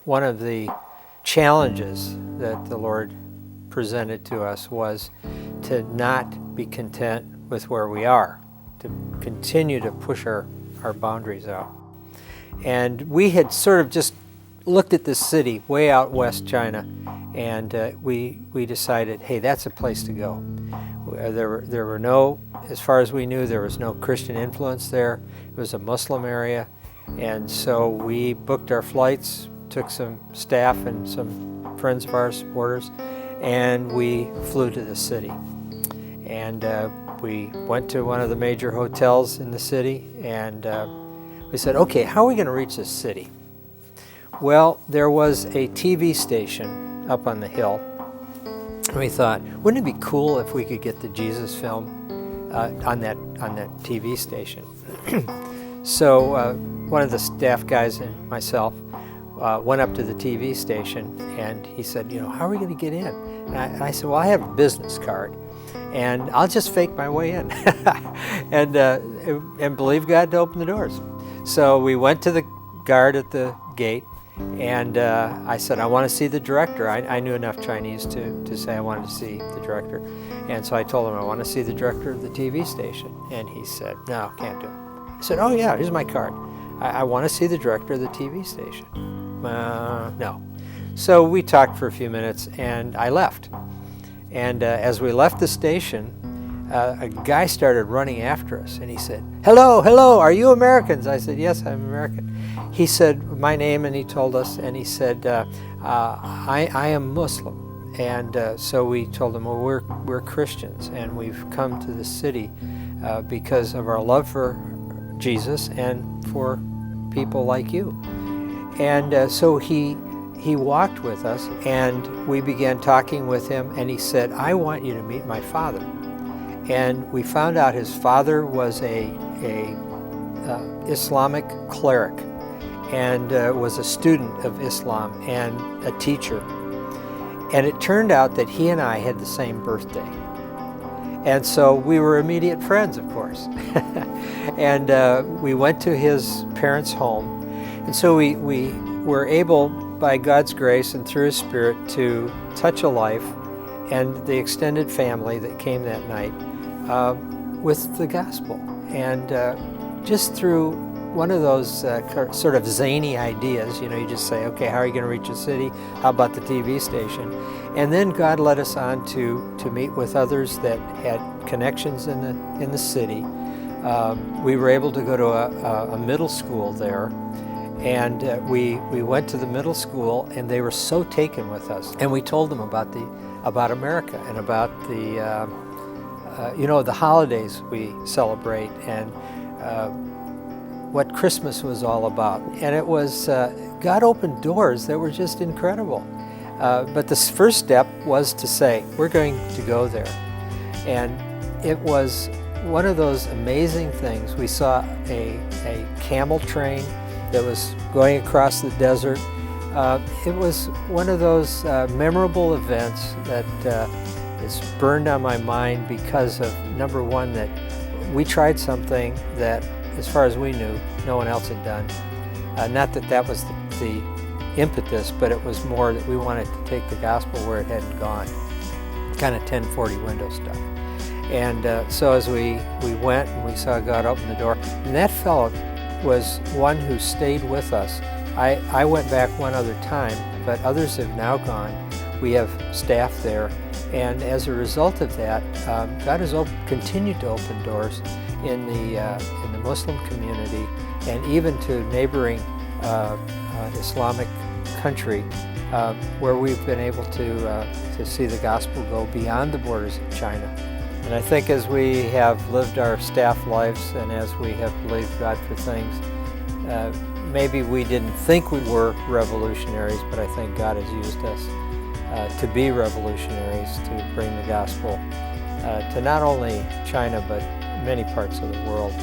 one of the challenges that the Lord presented to us was to not be content with where we are, to continue to push our boundaries out. And we had sort of just looked at this city way out west China, and we decided, hey, that's a place to go. There were no, as far as we knew, there was no Christian influence there. It was a Muslim area, and so we booked our flights, took some staff and some friends of ours, supporters, and we flew to the city. And we went to one of the major hotels in the city, and we said, okay, how are we going to reach this city? Well, there was a TV station up on the hill. And we thought, wouldn't it be cool if we could get the Jesus film on that TV station? So one of the staff guys and myself went up to the TV station, and he said, how are we going to get in? And I said, well, I have a business card, and I'll just fake my way in and believe God to open the doors. So we went to the guard at the gate, and I said, I want to see the director. I knew enough Chinese to say I wanted to see the director. And so I told him I want to see the director of the TV station. And he said, no, can't do it. I said, oh yeah, here's my card. I want to see the director of the TV station. No. So we talked for a few minutes, and I left. And as we left the station, a guy started running after us, and he said, hello, are you Americans? I said, yes, I'm American. He said my name, and he told us, and he said, I am Muslim. And so we told him, well, we're Christians, and we've come to the city because of our love for Jesus and for people like you. And so he walked with us, and we began talking with him, and he said, I want you to meet my father. And we found out his father was a Islamic cleric, and was a student of Islam and a teacher. And it turned out that he and I had the same birthday. And so we were immediate friends, of course. And we went to his parents' home. And so we were able, by God's grace and through His Spirit, to touch a life and the extended family that came that night with the gospel. And just through one of those sort of zany ideas, you just say, okay, how are you going to reach a city? How about the TV station? And then God led us on to meet with others that had connections in the city. We were able to go to a middle school there, and we went to the middle school, and they were so taken with us. And we told them about America and about the holidays we celebrate, and what Christmas was all about. And it was, God opened doors that were just incredible. But the first step was to say, we're going to go there. And it was one of those amazing things. We saw a camel train that was going across the desert. It was one of those memorable events that is burned on my mind because of, number one, that we tried something that, as far as we knew, no one else had done. Not that was the impetus, but it was more that we wanted to take the gospel where it hadn't gone. Kind of 1040 window stuff. And so as we went and we saw God open the door, and that fellow was one who stayed with us. I went back one other time, but others have now gone. We have staff there, and as a result of that, God has continued to open doors in the Muslim community, and even to neighboring Islamic country, where we've been able to see the gospel go beyond the borders of China. And I think as we have lived our staff lives, and as we have believed God for things, maybe we didn't think we were revolutionaries, but I think God has used us to be revolutionaries, to bring the gospel to not only China, but many parts of the world.